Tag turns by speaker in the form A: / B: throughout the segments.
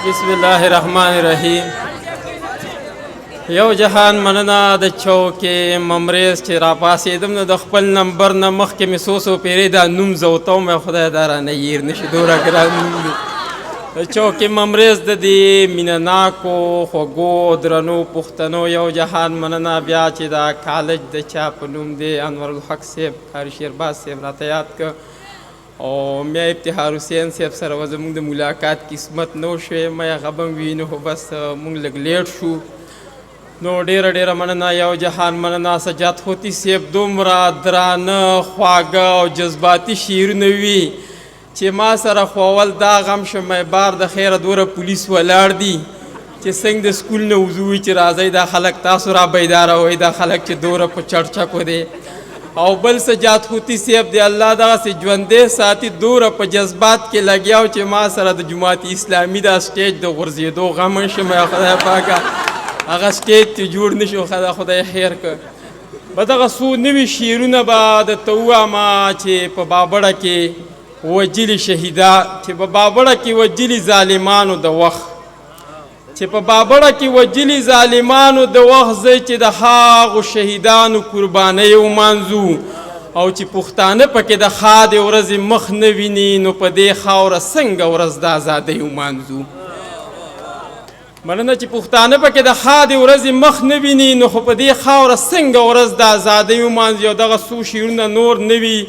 A: بسم الله الرحمن الرحیم. یو جهان مننه د چوکې ممریز چې راپاسېدم نو د خپل نمبر نه مخکې مې څو څو پیرې دا نوم زوته مې خدای دا رانه هیر نه شي دومره ګران نوم دی. د چوکې ممریز د دې مینه ناکو خوږو درنو پښتنو یو جهان مننه. بیا چې دا کالج د چا په نوم دی انورالحق صاحب قاري شیرباز صاحب راته یاد کړ او میا ابتهار حسین صاحب سره به زموږ د ملاقات قسمت نه وشوی مې هغه به هم وینو خو بس موږ لږ لیټ شو نو ډېره ډېره مننه. یو جهان مننه سجاد خوتي صاحب دومره درانه خواږه او جذباتي شعرونه وي چې ما سره خو اول دا غم شم بار د خیره دوره پولیس ولاړ دي چې څنګه د سکول نه وځو چې راځئ دا خلک تاسو را بیداروئ دا خلک چې دوره په چړچکو دی او بل سجاد خوتي صاحب دی الله دغسې ژوندی ساتي دوره په جذبات کې لګیا چې ما سره د جماعت اسلامي دا سټیج د غورځېدو غم شم خدای پاکه هغه سټیج چې جوړ نه شو خدای خیر که به دغه څو نوي شعرونه به درته ووایمه چې په بابړه کې وجلي شهیدا چې په بابړه کې وجلي ظالمانو د وخت چې په بابړه کې وجلي ظالمانو د وخت زه چې د هغو شهیدانو قربانۍ ومانځو او چې پښتانه پکې د ښادې ورځې مخ نه ویني نو په دې خاوره څنګه ورځ د ازادۍ ومانځو. مننه چې پښتانه پکې د ښادې ورځې مخ نه ویني نو خو په دې خاوره څنګه ورځ د ازادۍ ومانځي. او دغه څو شعرونه نور نه وي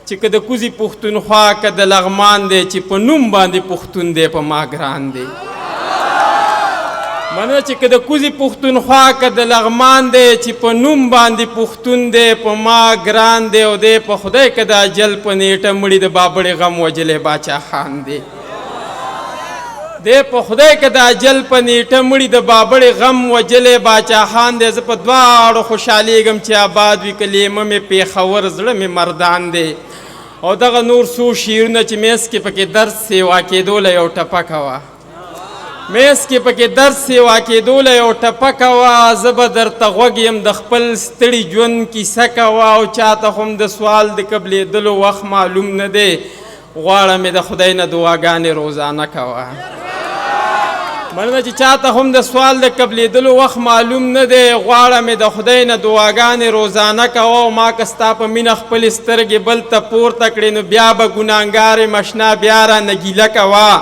A: چې که د کوزي پښتونخوا که د لغمان دی چې په نوم باندې پښتون دی په ما ګران دی. مننه چې که د کوزي پښتونخوا که د لغمان دی چې په نوم باندې پښتون دی په ما ګران دی او دی په خدای که د اجل په نیټه مړي د بابړې غم وجلی باچا خان دی. دی په خدای که د اجل په نیټه مړي د بابړې غم وجلی باچا خان دی. زه په دواړو خوشحالیږم چې آباد وي که لیمه مې پېښور زړه مې مردان دی. او دغه نور څو شعرونه چې میس کې پکې درس سیوا کېدوله یو ټپکه وه میس کې پکې درس سیوا کېدوله یو ټپکه وه زه به درته غوږ یم د خپل ستړي ژوند کیسه کوه او چاته هم د سوال د قبلېدلو وخت معلوم نه دی غواړه مې د خدای نه دعاګانې روزانه کوه. مننه چې چاته هم د سوال د قبلېدلو وخت معلوم نه دی غواړه مې د خدای نه دعاګانې روزانه کوه او ما که ستا په مینه خپلې سترګې بل ته پورته کړې نو بیا به ګناهګارې مشنا بیا رانه ګیله کوه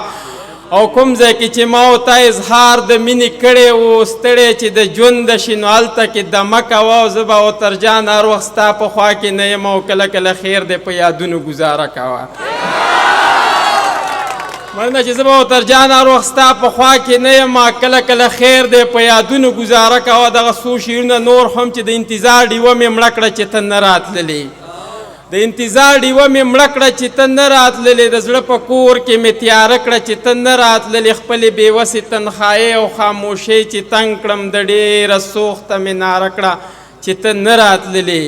A: او کوم ځای کې چې ما ورته اظهار د مینې کړی و ستړی چې د ژونده شي نو هلته کې دمه کوه او زه به اوترجان هر وخت ستا په خوا کې نه یم او کله کله خیر دی په یادونو ګزاره کوه. مننه چې زه به اوترجان هر وخت ستا په خوا کې نه یم کله کله خیر دی په یادونو ګزاره کوه. دغه څو شعرونه نور هم چې د انتظار ډیوه مې مړه کړه چې ته نه راتللې د انتظار ډیوه مې مړه کړه چې ته نه راتللې د زړه په کور کې مې تیاره کړه چې ته نه راتللې خپلې بېوسې تنخایۍ او خاموشۍ چې تنګ کړم د ډېره سوخته مې ناره کړه چې ته نه راتللې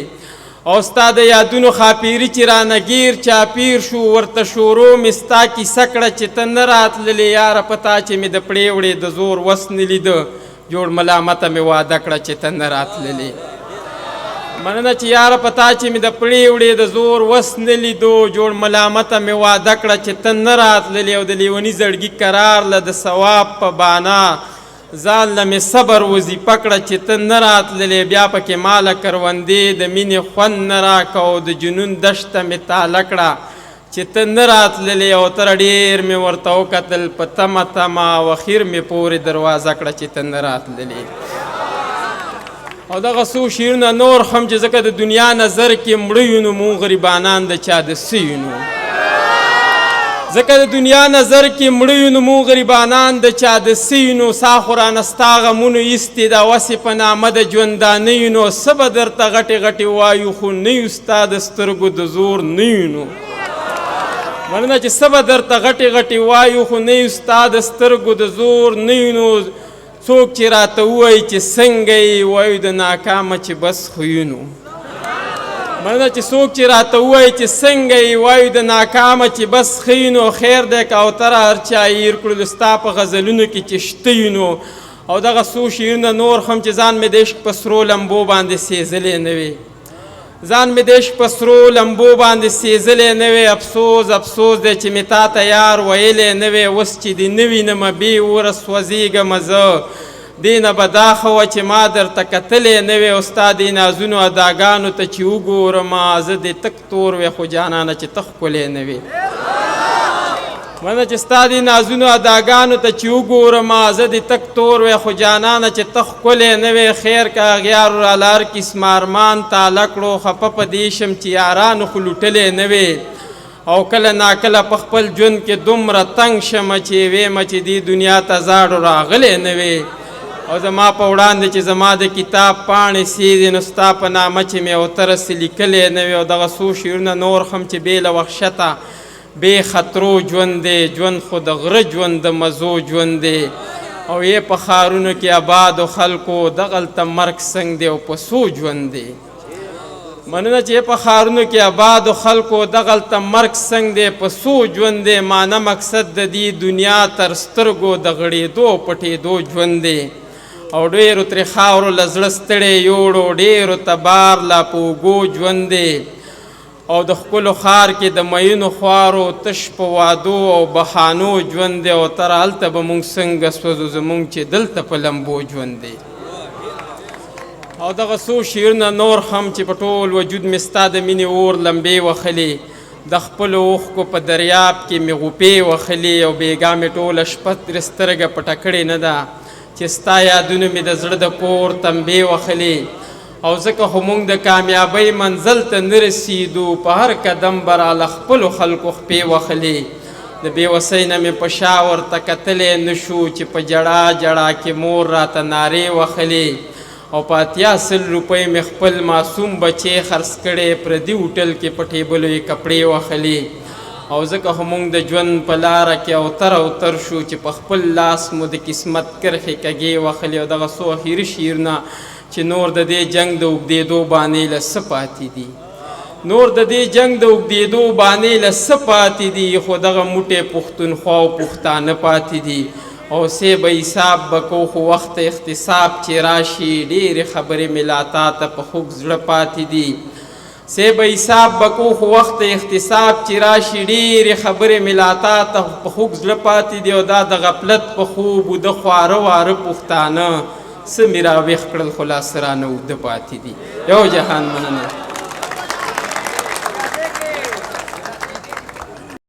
A: او ستا د یادونو خاپیري چې رانه ګیر چاپیر شو ورته شروع مې ستا کیسه کړه چې ته نه راتللې یاره په تا چې مې د پړېوړې د زور وس نه لیده جوړ ملامته مې واده کړه چې ته نه راتللې. مننه چې یاره په تا چې مې د پړېوړې د زور وس نه لیدو جوړ ملامته مې واده کړه چې ته نه راتللې او د لیوني زړګي قرار له د ثواب په بانا ځان له مې صبر وظیفه کړه چې ته نه راتللې بیا پکې ماله کروندې د مینې خوند نه راکه او د جنون دشته مې تاله کړه چې ته نه راتللې او تر ډېر مې ورته وکتل په تمه تمه او اخیر مې پورې دروازه کړه چې ته نه راتللې. او دغه څو شعرونه نور هم چې ځکه د دنیا نظر کې مړه یو نو مونږ غریبانان د چا د څه یو نو ځکه د دنیا نظر کې مړه یو نو مونږ غریبانان د چا د څه یو نو سا خو رانه ستا غمونو ایستې دا وسې په نامه د ژوندانه یو نو څه به درته غټې غټې وایو خو نه یو ستا د سترګو د زور نه یو نو. مننه چې څه به درته غټې غټې وایو خو نه یو ستا د سترګو د زور نه یو نو څوک چې راته ووایي چې څنګه یې وایو د ناکامه چې بس خویونو. مننه چې څوک چې راته ووایي چې څنګه یې وایو د ناکامه چې بس ښیونو خیر دی کوتره هر چا هیر کړلو ستا په غزلونو کې چې شته یونو. او دغه څو شعرونه نور هم چې ځان مې د عشق په سرو لمبو باندې سېزلی نه وي ځان مې د عشق په سرو لمبو باندې سېزلی نه وی، افسوس افسوس دی چې مې تا ته یار ویلی نه وی. اوس چې دې نه وینمه بې اوره سوځېږمه زه، دې نه به دا ښه وه چې ما درته کتلی نه وی. او ستا دې نازونو اداګانو ته چې وګورمه، زه دې تک تور وی خو جانانه چې ته ښکلی نه وی. منه چې ستا دې نازونو اداګانو ته چې وګورمه، زه دې تک تور وی خو جانانه چې ته ښکلی نه وی. خیر که اغیارو راله هر قسم ارمان تاله کړو، خفه په دې شم چې یارانو خو لوټلی نه وی. او کله ناکله په خپل ژوند کې دومره تنګ شمه چې ویمه چې دې دنیا ته زاړو راغلی نه وی. او زما په وړاندې چې زما د کتاب پاڼې سیزې، نو ستا په نامه چې مې اوترسې لیکلی نه وي. او دغه څو شعرونه نور هم چې بې له وحشته بې خطرو ژوند دی، ژوند خو د غره ژوند د مزو ژوند دی. او یې په ښارونو کې آبادو خلکو دغلته مرګ څنګ دی او په څو ژوند دی. مننه چې په ښارونو کې آبادو خلکو دغلته مرګ څنګ دی په څو ژوند دی. معنه مقصد د دې دنیا تر سترګو د غړېدو پټېدو ژوند دی. او ډېرو ترې خاورو له زړه ستړی یوړو، ډېرو ته بار لا په اوږو ژوند دی. او د ښکلو ښار کې د میینو خوارو تش په وعدو او بهانو ژوند دی. او تر هلته به موږ څنګه سوځو زموږ چې دلته په لمبو ژوند دی. او دغه څو شعرونه نور هم چې په ټول وجود مې ستا د مینې اور لمبې وخلې، د خپلو اوښکو په دریاب کې مې غوپې وخلې. او بېګا مې ټوله شپه ترې سترګه پټه کړې نه ده چې ستا یادونه مې د زړه د کور تنبې وخلې. او ځکه خو موږ د کامیابۍ منزل ته نه رسېدو، په هر قدم به راله خپلو خلکو خپې وخلې. د بېوسۍ نه مې په شا ورته کتلی نه شو چې په جړا جړا کې مور راته نارې وخلې. او په 80 روپۍ مې خپل معصوم بچی خرڅ کړی، پردي هوټل کې په ټیبلو یې کپړې وخلې. او ځکه خو موږ د ژوند په لاره کې اوتر شو چې په خپل لاس مو د قسمت کرښې کږې وخلې. او دغه څو اخري شعرونه چې نور د دې جنګ د اوږدېدو بانې له څه پاتې دي، نور د دې جنګ د اوږدېدو بانې له څه پاتې دي. خو دغه موټی پښتونخوا او پښتانه پاتې دي. او سی به حساب به کو خو وخت اختصاب چې راشي، ډېرې خبرې مې لا تا ته په خوږ زړه پاتې دي. سی به حساب به کو خو وخت اختصاب چې راشي، ډېرې خبرې مې لا تا ته په خوږ زړه پاتې دي. او دا د غفلت په خوب و د خواره واره پښتانه څه مې راویښ کړل خو لا څه رانه اوږده پاتې دي. یو جهان مننه.